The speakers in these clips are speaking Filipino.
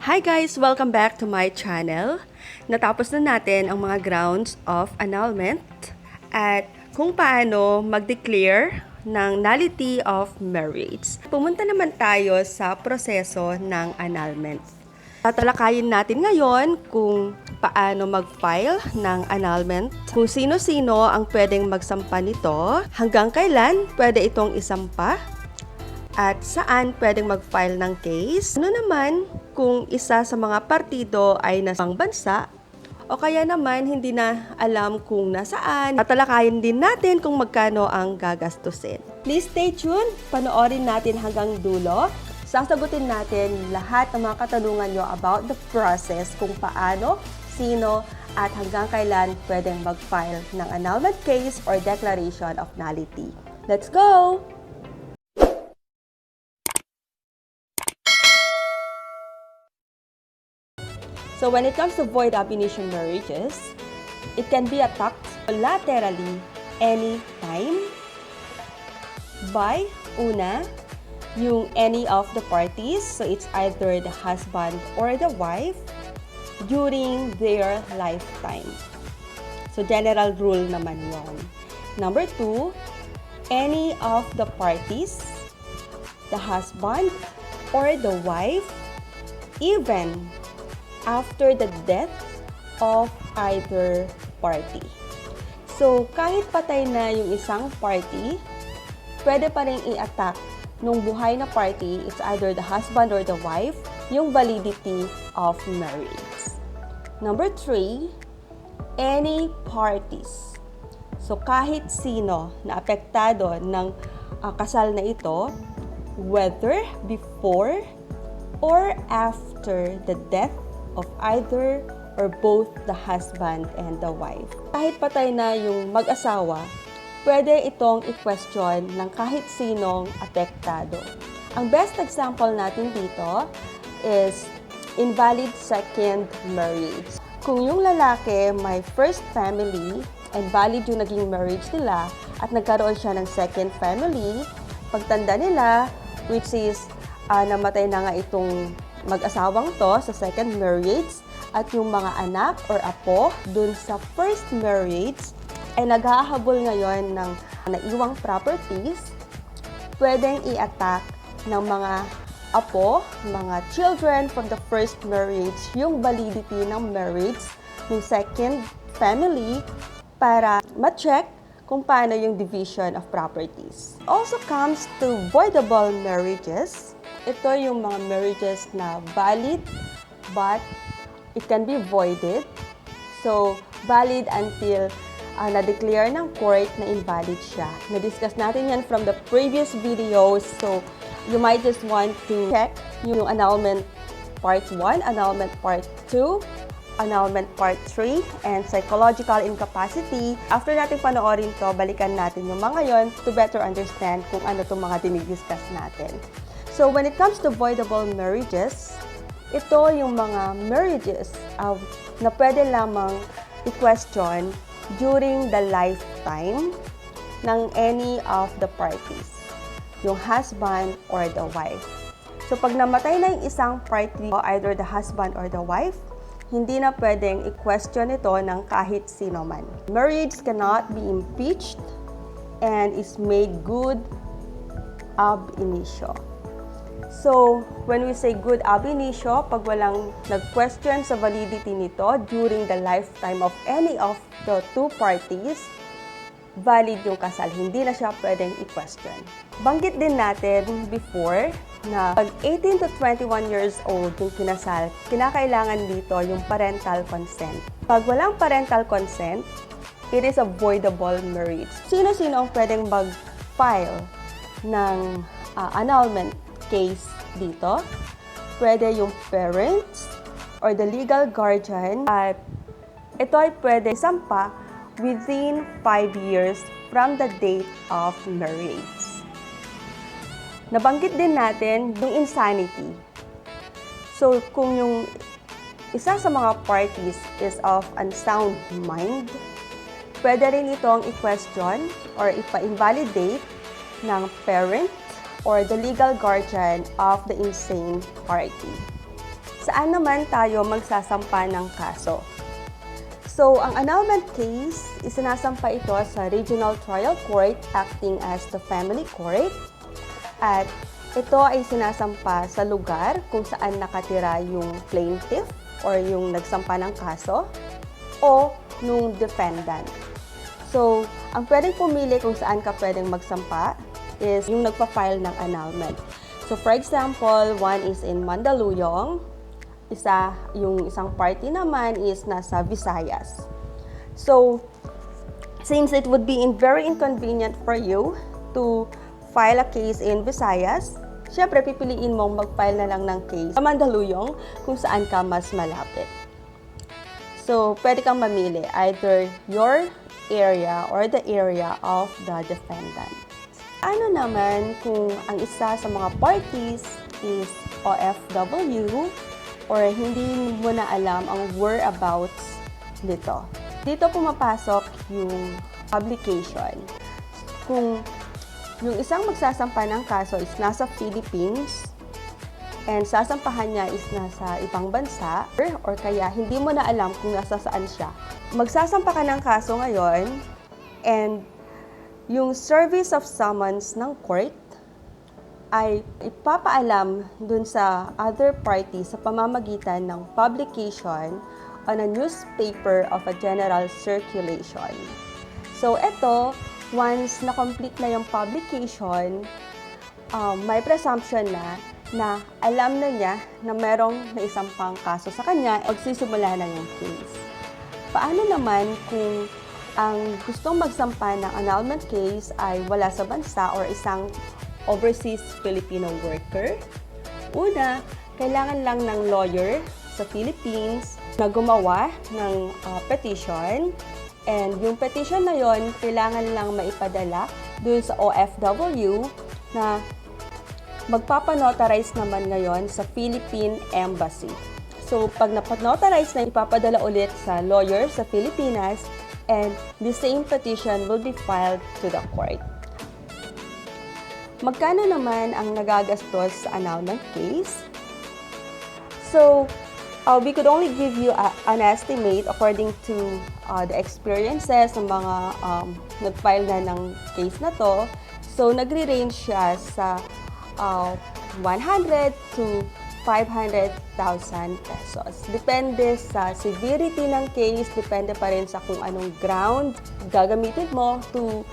Hi guys! Welcome back to my channel. Natapos na natin ang mga grounds of annulment at kung paano mag-declare ng nullity of marriage. Pumunta naman tayo sa proseso ng annulment. Tatalakayin natin ngayon kung paano mag-file ng annulment, kung sino-sino ang pwedeng magsampa nito, hanggang kailan pwede itong isampa, at saan pwedeng mag-file ng case. Ano naman kung isa sa mga partido ay nasa ibang bansa o kaya naman hindi na alam kung nasaan. Tatalakayin din natin kung magkano ang gagastusin. Please stay tuned, panoorin natin hanggang dulo. Sasagutin natin lahat ng mga katanungan nyo about the process, kung paano, sino, at hanggang kailan pwedeng mag-file ng annulment case or declaration of nullity. Let's go! So when it comes to void ab initio marriages, it can be attacked laterally anytime by una, yung any of the parties, so it's either the husband or the wife during their lifetime. So general rule naman yon. Number 2, any of the parties, the husband or the wife, even after the death of either party. So, kahit patay na yung isang party, pwede pa rin i-attack nung buhay na party, it's either the husband or the wife, yung validity of marriage. Number 3, any parties. So, kahit sino na apektado ng kasal na ito, whether before or after the death of either or both the husband and the wife. Kahit patay na yung mag-asawa, pwede itong i-question ng kahit sinong apektado. Ang best example natin dito is invalid second marriage. Kung yung lalaki may first family and valid yung naging marriage nila at nagkaroon siya ng second family, pagtanda nila, which is namatay na nga itong mag-asawang to sa second marriage, at yung mga anak or apo dun sa first marriage ay naghahabol ngayon ng naiwang properties, pwedeng i-attack ng mga apo, mga children from the first marriage, yung validity ng marriage ng second family para ma-check kung paano yung division of properties. Also comes to voidable marriages. Ito yung mga marriages na valid but it can be voided. So, valid until na-declare ng court na invalid siya. Na-discuss natin yan from the previous videos. So, you might just want to check yung annulment part 1, annulment part 2, annulment part 3, and psychological incapacity. After natin panoorin to, balikan natin yung mga yon to better understand kung ano itong mga dinidiscuss natin. So, when it comes to voidable marriages, ito yung mga marriages na pwede lamang i-question during the lifetime ng any of the parties, yung husband or the wife. So, pag namatay na yung isang party, either the husband or the wife, hindi na pwedeng i-question ito ng kahit sino man. Marriage cannot be impeached and is made good ab initio. So, when we say good ab initio, pag walang nag-question sa validity nito during the lifetime of any of the two parties, valid yung kasal. Hindi na siya pwedeng i-question. Banggit din natin before na pag 18 to 21 years old yung kinasal, kinakailangan dito yung parental consent. Pag walang parental consent, it is a voidable marriage. Sino-sino ang pwedeng mag-file ng annulment case dito? Pwede yung parents or the legal guardian, at ito ay pwede sampa within 5 years from the date of marriage. Nabanggit din natin yung insanity. So, kung yung isa sa mga parties is of unsound mind, pwede rin itong i-question or ipa-invalidate ng parent or the legal guardian of the insane party. Saan naman tayo magsasampa ng kaso? So, ang annulment case, isinasampa ito sa Regional Trial Court acting as the family court. At ito ay sinasampa sa lugar kung saan nakatira yung plaintiff or yung nagsampa ng kaso o nung defendant. So, ang pwedeng pumili kung saan ka pwedeng magsampa is yung nagpa-file ng annulment. So, for example, one is in Mandaluyong, yung isang party naman is nasa Visayas. So, since it would be very inconvenient for you to file a case in Visayas, syempre pipiliin mong mag-file na lang ng case sa Mandaluyong kung saan ka mas malapit. So, pwede kang mamili either your area or the area of the defendant. Ano naman kung ang isa sa mga parties is OFW or hindi mo na alam ang whereabouts nito? Dito pumapasok yung publication. Kung yung isang magsasampa ng kaso is nasa Philippines and sasampahan niya is nasa ibang bansa or kaya hindi mo na alam kung nasa saan siya, magsasampa ka ng kaso ngayon and yung service of summons ng court ay ipapaalam dun sa other party sa pamamagitan ng publication on a newspaper of a general circulation. So, ito, once na-complete na yung publication, may presumption na alam na niya na merong naisampang kaso sa kanya, magsisimula na yung case. Paano naman kung ang gustong magsampa ng annulment case ay wala sa bansa or isang overseas Filipino worker? Una, kailangan lang ng lawyer sa Philippines na gumawa ng petition. And yung petition na yon, kailangan lang maipadala dun sa OFW na magpapanotarize naman ngayon sa Philippine Embassy. So, pag napanotarize na, ipapadala ulit sa lawyer sa Pilipinas and the same petition will be filed to the court. Magkano naman ang nagagastos sa annulment case? So, we could only give you an estimate according to the experiences ng mga nag-file na ng case na to. So, nagre-range siya sa 100 to 500,000 pesos. Depende sa severity ng case, depende pa rin sa kung anong ground gagamitin mo to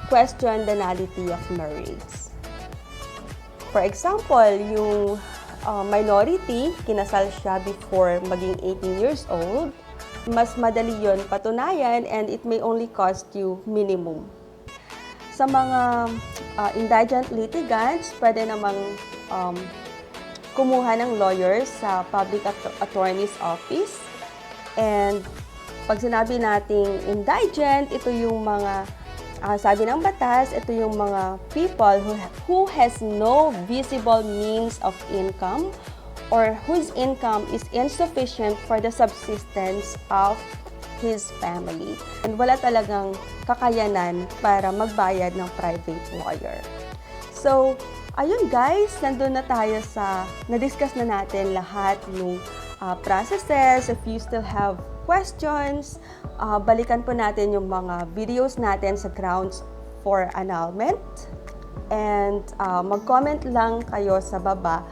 question the nullity of marriage. For example, yung minority, kinasal siya before maging 18 years old, mas madali yon patunayan and it may only cost you minimum. Sa mga indigent litigants, pwede namang kumuha ng lawyers sa Public Attorney's Office. And pag sinabi nating indigent, ito yung mga sabi ng batas, ito yung mga people who has no visible means of income or whose income is insufficient for the subsistence of his family. And wala talagang kakayanan para magbayad ng private lawyer. So, ayun guys, nandun na tayo na-discuss na natin lahat ng processes. If you still have questions, balikan po natin yung mga videos natin sa grounds for annulment. And mag-comment lang kayo sa baba.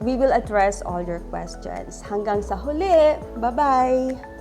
We will address all your questions. Hanggang sa huli, bye-bye!